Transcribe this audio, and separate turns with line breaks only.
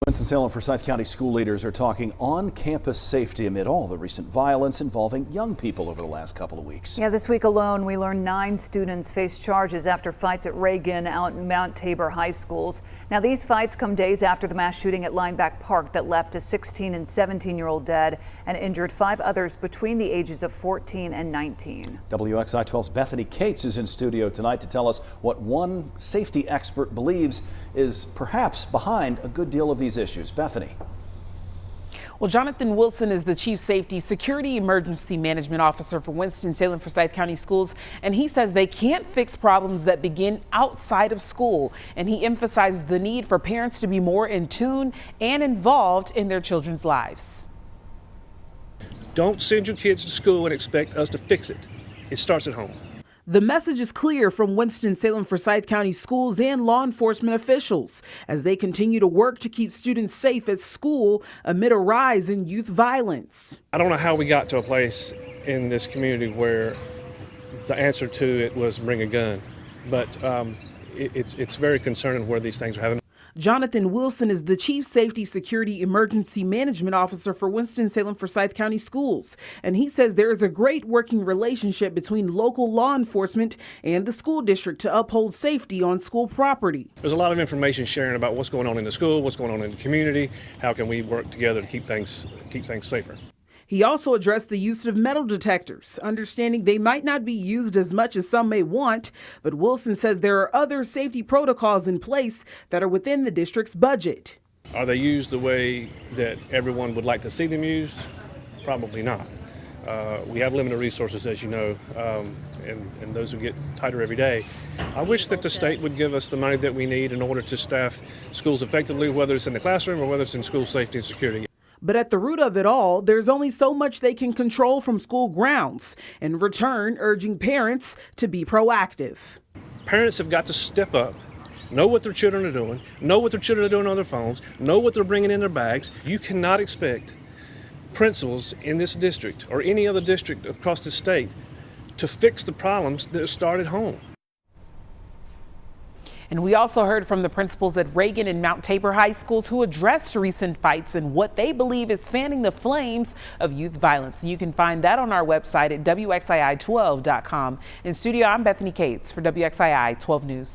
Winston-Salem Forsyth County school leaders are talking on-campus safety amid all the recent violence involving young people over the last couple of weeks.
Yeah, this week alone, we learned 9 students faced charges after fights at Reagan out in Mount Tabor high schools. Now, these fights come days after the mass shooting at Lineback Park that left a 16 and 17-year-old dead and injured 5 others between the ages of 14 and 19.
WXI 12's Bethany Cates is in studio tonight to tell us what one safety expert believes is perhaps behind a good deal of these issues. Bethany.
Well, Jonathan Wilson is the Chief Safety Security Emergency Management Officer for Winston-Salem Forsyth County Schools, and he says they can't fix problems that begin outside of school. And he emphasizes the need for parents to be more in tune and involved in their children's lives.
Don't send your kids to school and expect us to fix it. It starts at home.
The message is clear from Winston-Salem Forsyth County schools and law enforcement officials as they continue to work to keep students safe at school amid a rise in youth violence.
I don't know how we got to a place in this community where the answer to it was bring a gun, but it's very concerning where these things are happening.
Jonathan Wilson is the Chief Safety Security Emergency Management Officer for Winston-Salem Forsyth County Schools, and he says there is a great working relationship between local law enforcement and the school district to uphold safety on school property.
There's a lot of information sharing about what's going on in the school, what's going on in the community, how can we work together to keep things safer.
He also addressed the use of metal detectors, understanding they might not be used as much as some may want, but Wilson says there are other safety protocols in place that are within the district's budget.
Are they used the way that everyone would like to see them used? Probably not. We have limited resources, as you know, and those will get tighter every day. I wish that the state would give us the money that we need in order to staff schools effectively, whether it's in the classroom or whether it's in school safety and security.
But at the root of it all, there's only so much they can control from school grounds, in return urging parents to be proactive.
Parents have got to step up, know what their children are doing, know what their children are doing on their phones, know what they're bringing in their bags. You cannot expect principals in this district or any other district across the state to fix the problems that start at home.
And we also heard from the principals at Reagan and Mount Tabor high schools who addressed recent fights and what they believe is fanning the flames of youth violence. And you can find that on our website at WXII12.com. In studio, I'm Bethany Cates for WXII 12 News.